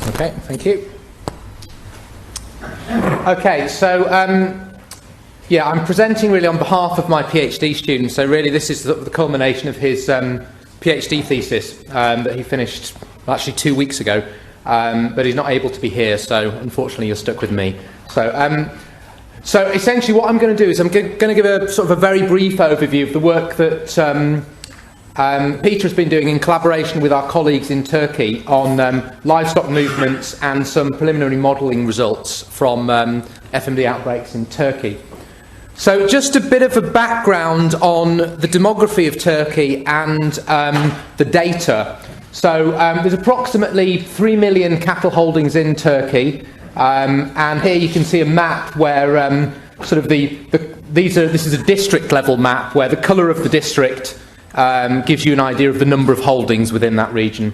Okay, thank you. Okay, so yeah, I'm presenting really on behalf of my PhD student. So really, this is the culmination of his PhD thesis that he finished actually 2 weeks ago, but he's not able to be here. So unfortunately, you're stuck with me. So essentially, what I'm going to do is I'm going to give a sort of a very brief overview of the work that Peter has been doing in collaboration with our colleagues in Turkey on livestock movements and some preliminary modelling results from FMD outbreaks in Turkey. So just a bit of a background on the demography of Turkey and the data. So there's approximately 3 million cattle holdings in Turkey, and here you can see a map where sort of this is a district level map where the colour of the district gives you an idea of the number of holdings within that region.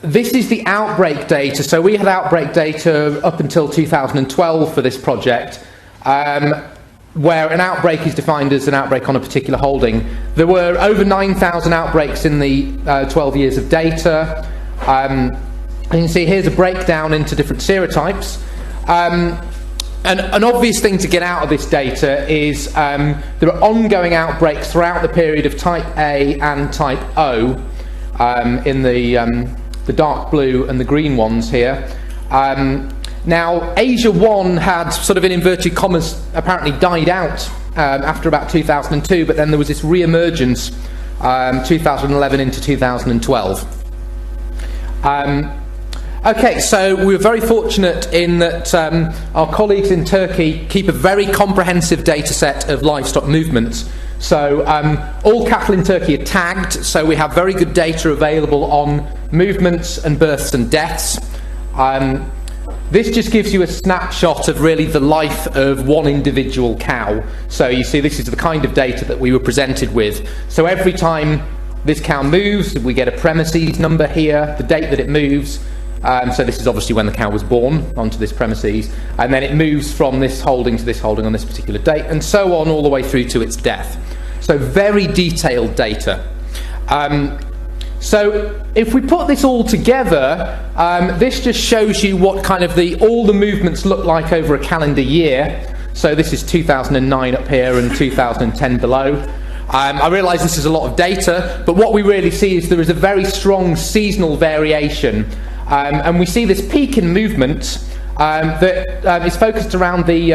This is the outbreak data. So we had outbreak data up until 2012 for this project, where an outbreak is defined as an outbreak on a particular holding. There were over 9,000 outbreaks in the 12 years of data. And you can see here's a breakdown into different serotypes. An obvious thing to get out of this data is there are ongoing outbreaks throughout the period of type A and type O in the dark blue and the green ones here. Now, Asia 1 had sort of, in inverted commas, apparently died out after about 2002, but then there was this re-emergence 2011 into 2012. Okay, so we were very fortunate in that our colleagues in Turkey keep a very comprehensive data set of livestock movements. So all cattle in Turkey are tagged, so we have very good data available on movements and births and deaths. This just gives you a snapshot of really the life of one individual cow. So you see this is the kind of data that we were presented with. So every time this cow moves, we get a premises number here, the date that it moves. So this is obviously when the cow was born onto this premises, and then it moves from this holding to this holding on this particular date, and so on all the way through to its death. So very detailed data. So if we put this all together, this just shows you what kind of all the movements look like over a calendar year. So this is 2009 up here and 2010 below. I realise this is a lot of data, but what we really see is there is a very strong seasonal variation. And we see this peak in movement that is focused around the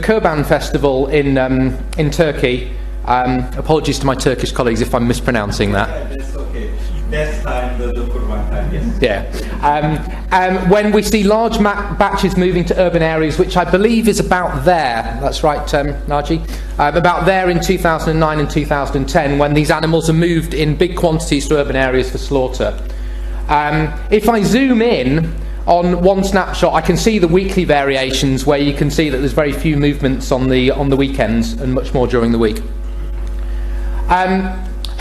Kurban festival in Turkey. Apologies to my Turkish colleagues if I'm mispronouncing that. Yeah, that's okay. That's time, the Kurban time, yes. Yeah. When we see large batches moving to urban areas, which I believe is about there. That's right, Naji. About there in 2009 and 2010, when these animals are moved in big quantities to urban areas for slaughter. If I zoom in on one snapshot, I can see the weekly variations where you can see that there's very few movements on the weekends and much more during the week.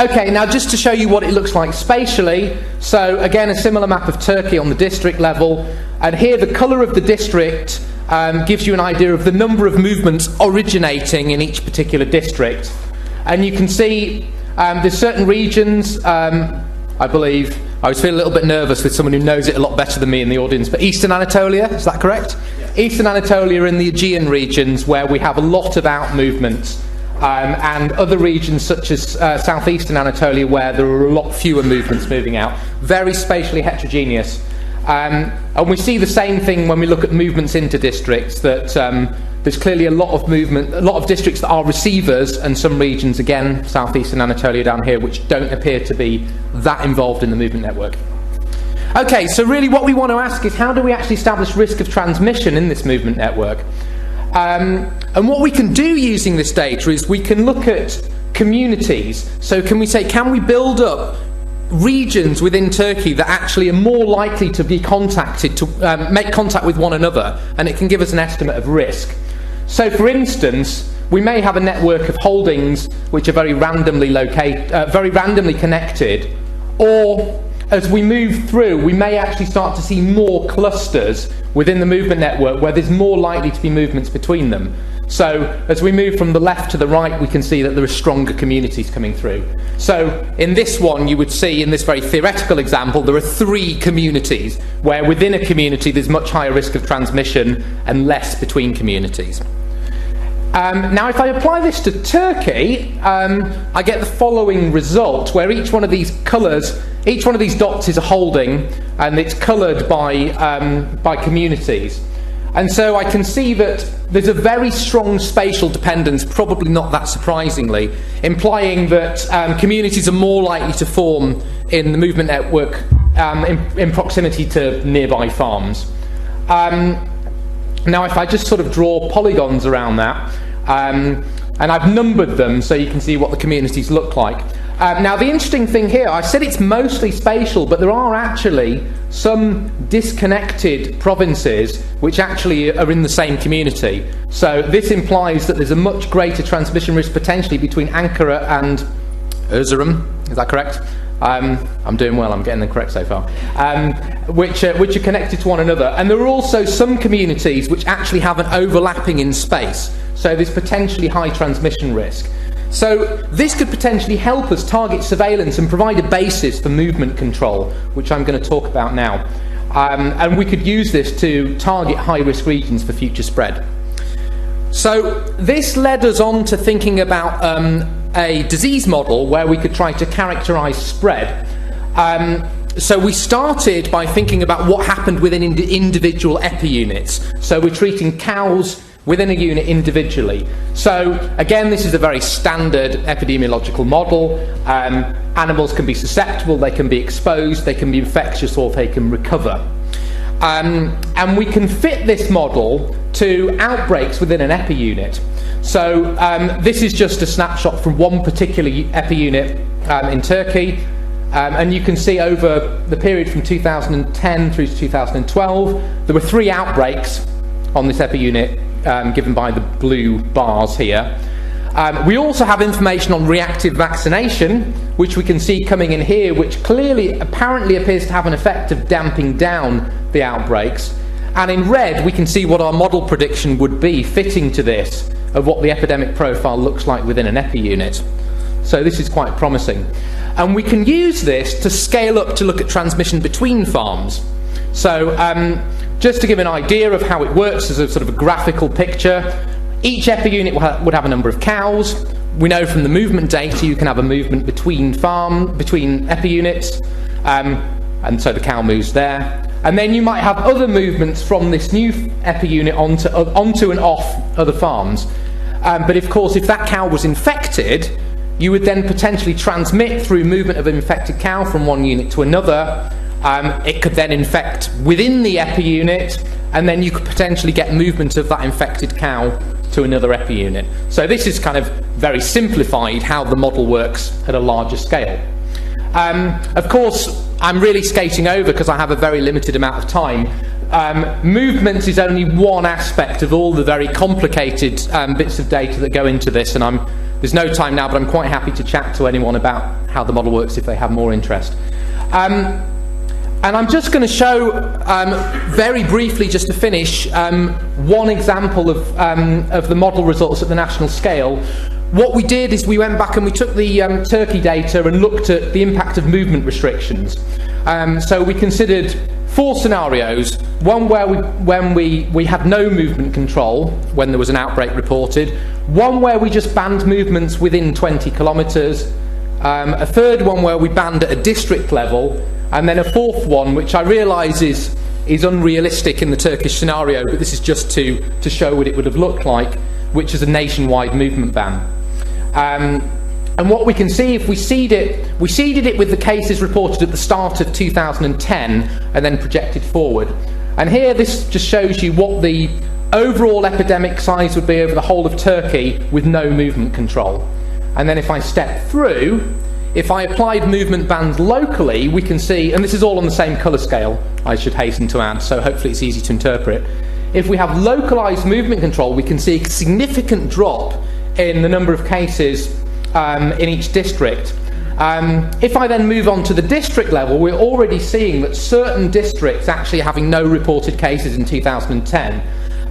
Okay, now just to show you what it looks like spatially, so again a similar map of Turkey on the district level, and here the colour of the district gives you an idea of the number of movements originating in each particular district. And you can see there's certain regions, I believe, I was feeling a little bit nervous with someone who knows it a lot better than me in the audience, but Eastern Anatolia, is that correct? Yeah. Eastern Anatolia and the Aegean regions where we have a lot of out movements, and other regions such as southeastern Anatolia where there are a lot fewer movements moving out. Very spatially heterogeneous. And we see the same thing when we look at movements into districts, that there's clearly a lot of movement, a lot of districts that are receivers, and some regions, again, southeastern Anatolia down here, which don't appear to be that involved in the movement network. Okay, so really what we want to ask is, how do we actually establish risk of transmission in this movement network? And what we can do using this data is we can look at communities. So can we build up regions within Turkey that actually are more likely to be contacted, to make contact with one another, and it can give us an estimate of risk. So for instance, we may have a network of holdings which are very randomly connected, or as we move through, we may actually start to see more clusters within the movement network where there's more likely to be movements between them. So as we move from the left to the right, we can see that there are stronger communities coming through. So in this one, you would see, in this very theoretical example, there are 3 communities, where within a community there's much higher risk of transmission and less between communities. Now, if I apply this to Turkey, I get the following result, where each one of these colours, each one of these dots is a holding, and it's coloured by communities. And so I can see that there's a very strong spatial dependence, probably not that surprisingly, implying that communities are more likely to form in the movement network in proximity to nearby farms. Now, if I just sort of draw polygons around that, and I've numbered them so you can see what the communities look like. Now, the interesting thing here, I said it's mostly spatial, but there are actually some disconnected provinces which actually are in the same community. So this implies that there's a much greater transmission risk potentially between Ankara and Erzurum. Is that correct? I'm doing well, I'm getting them correct so far, which are connected to one another. And there are also some communities which actually have an overlapping in space, so there's potentially high transmission risk. So this could potentially help us target surveillance and provide a basis for movement control, which I'm going to talk about now. And we could use this to target high-risk regions for future spread. So this led us on to thinking about a disease model where we could try to characterise spread. So we started by thinking about what happened within individual epi-units. So we're treating cows within a unit individually. So again, this is a very standard epidemiological model. Animals can be susceptible, they can be exposed, they can be infectious, or they can recover. And we can fit this model to outbreaks within an epi-unit. So this is just a snapshot from one particular epi-unit in Turkey. And you can see over the period from 2010 through to 2012, there were 3 outbreaks on this epi-unit, given by the blue bars here. We also have information on reactive vaccination, which we can see coming in here, which clearly apparently appears to have an effect of damping down the outbreaks. And in red, we can see what our model prediction would be fitting to this, of what the epidemic profile looks like within an epi-unit. So this is quite promising. And we can use this to scale up to look at transmission between farms. So just to give an idea of how it works as a sort of a graphical picture, each epi-unit would have a number of cows. We know from the movement data you can have a movement between epi-units, and so the cow moves there. And then you might have other movements from this new epi-unit onto and off other farms. But of course, if that cow was infected, you would then potentially transmit through movement of an infected cow from one unit to another. It could then infect within the epi-unit, and then you could potentially get movement of that infected cow to another epi-unit. So this is kind of very simplified how the model works at a larger scale. Of course, I'm really skating over because I have a very limited amount of time. Movement is only one aspect of all the very complicated bits of data that go into this, and there's no time now, but I'm quite happy to chat to anyone about how the model works if they have more interest. And I'm just going to show, very briefly, just to finish, one example of the model results at the national scale. What we did is we went back and we took the Turkey data and looked at the impact of movement restrictions. So we considered 4 scenarios. One where we had no movement control when there was an outbreak reported. One where we just banned movements within 20 kilometres. A third one where we banned at a district level. And then a 4th one, which I realise is unrealistic in the Turkish scenario, but this is just to show what it would have looked like, which is a nationwide movement ban. And what we can see, if we seeded it with the cases reported at the start of 2010 and then projected forward. And here this just shows you what the overall epidemic size would be over the whole of Turkey with no movement control. And then if I step through, if I applied movement bans locally, we can see, and this is all on the same colour scale, I should hasten to add, so hopefully it's easy to interpret. If we have localised movement control, we can see a significant drop in the number of cases in each district. If I then move on to the district level, we're already seeing that certain districts actually having no reported cases in 2010.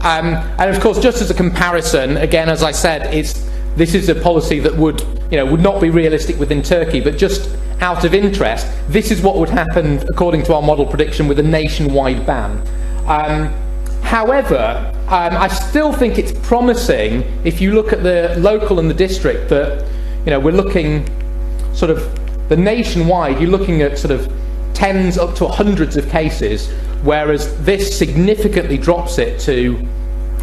And of course, just as a comparison, again, as I said, this is a policy that would not be realistic within Turkey, but just out of interest, this is what would happen according to our model prediction with a nationwide ban. However, I still think it's promising if you look at the local and the district that, we're looking sort of the nationwide, you're looking at sort of tens up to hundreds of cases, whereas this significantly drops it to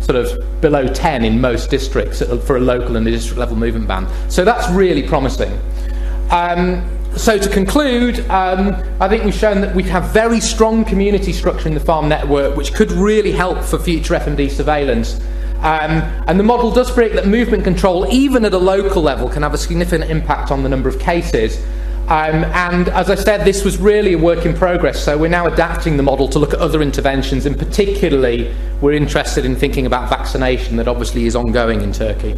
sort of below 10 in most districts for a local and a district level movement ban. So that's really promising. So to conclude, I think we've shown that we have very strong community structure in the farm network, which could really help for future FMD surveillance. And the model does predict that movement control, even at a local level, can have a significant impact on the number of cases. And as I said, this was really a work in progress, so we're now adapting the model to look at other interventions, and particularly we're interested in thinking about vaccination that obviously is ongoing in Turkey.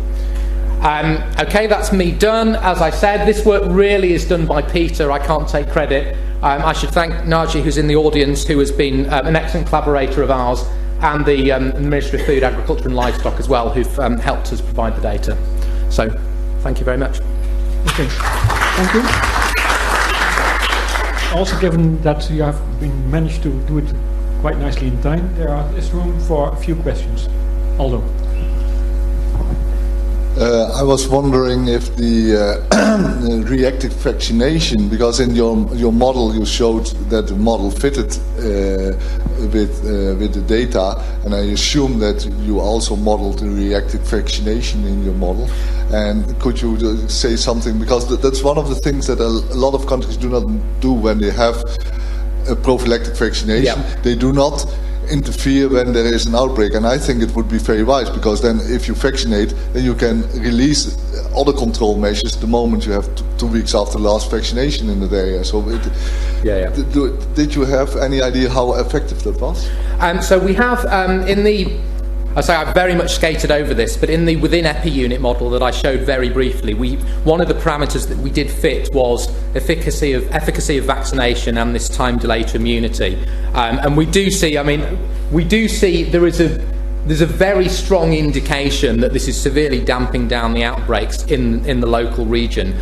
Okay, that's me done. As I said, this work really is done by Peter. I can't take credit. I should thank Naji, who's in the audience, who has been an excellent collaborator of ours, and the Ministry of Food, Agriculture and Livestock as well, who've helped us provide the data. So, thank you very much. Okay, thank you. Also, given that you have managed to do it quite nicely in time, there is room for a few questions. Aldo. I was wondering if the reactive vaccination, because in your model you showed that the model fitted with the data, and I assume that you also modeled the reactive vaccination in your model. And could you say something, because that's one of the things that a lot of countries do not do when they have a prophylactic vaccination. Yeah. They do not interfere when there is an outbreak, and I think it would be very wise, because then if you vaccinate, then you can release other control measures the moment you have 2 weeks after the last vaccination in the area. So did you have any idea how effective that was? So we have I've very much skated over this, but in the within EPI unit model that I showed very briefly, one of the parameters that we did fit was efficacy of vaccination and this time delay to immunity. And we do see there's a very strong indication that this is severely damping down the outbreaks in the local region.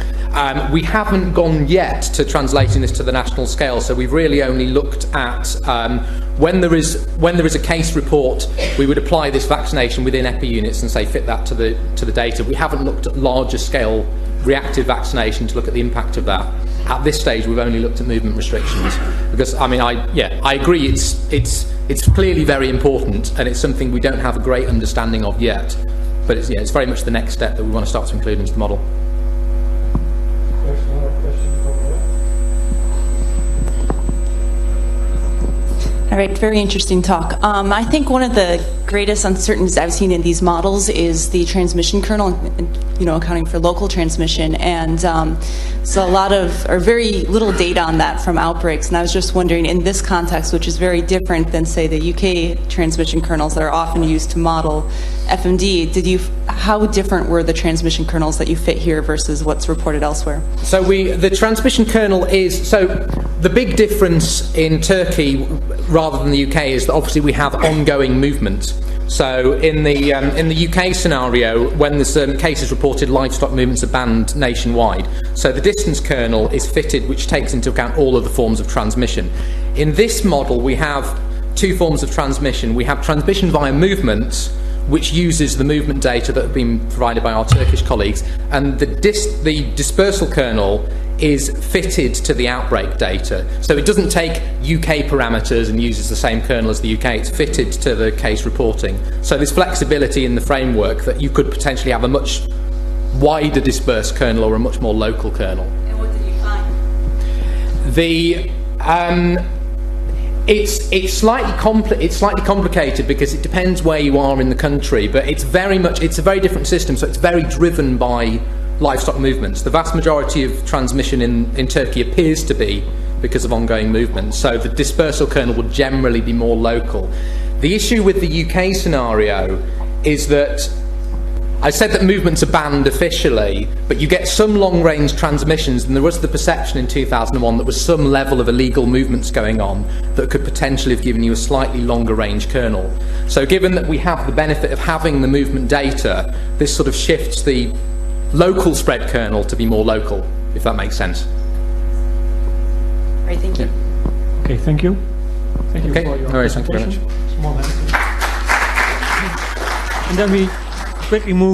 We haven't gone yet to translating this to the national scale, so we've really only looked at when there is a case report, we would apply this vaccination within EPI units and say fit that to the data. We haven't looked at larger scale reactive vaccination to look at the impact of that. At this stage, we've only looked at movement restrictions, because I agree it's clearly very important, and it's something we don't have a great understanding of yet, but it's very much the next step that we want to start to include into the model. All right, very interesting talk. I think one of the greatest uncertainties I've seen in these models is the transmission kernel, accounting for local transmission, and so a lot of, or very little data on that from outbreaks, and I was just wondering, in this context, which is very different than, say, the UK transmission kernels that are often used to model FMD, how different were the transmission kernels that you fit here versus what's reported elsewhere? So the transmission kernel the big difference in Turkey rather than the UK is that obviously we have ongoing movement. So in the UK scenario, when there's cases reported, livestock movements are banned nationwide. So the distance kernel is fitted, which takes into account all of the forms of transmission. In this model, we have two forms of transmission. We have transmission via movements, which uses the movement data that have been provided by our Turkish colleagues, and the dispersal kernel is fitted to the outbreak data. So it doesn't take UK parameters and uses the same kernel as the UK, it's fitted to the case reporting. So there's flexibility in the framework that you could potentially have a much wider dispersed kernel or a much more local kernel. And what did you find? It's slightly complicated because it depends where you are in the country, but it's a very different system, so it's very driven by livestock movements. The vast majority of transmission in Turkey appears to be because of ongoing movement, so the dispersal kernel would generally be more local. The issue with the UK scenario is that I said that movements are banned officially, but you get some long-range transmissions, and there was the perception in 2001 that was some level of illegal movements going on that could potentially have given you a slightly longer range kernel. So given that we have the benefit of having the movement data, this sort of shifts the local spread kernel to be more local, if that makes sense. Great, thank you. Okay, thank you. Thank you Okay, for your no worries, thank you very presentation. Small hand. And then we quickly move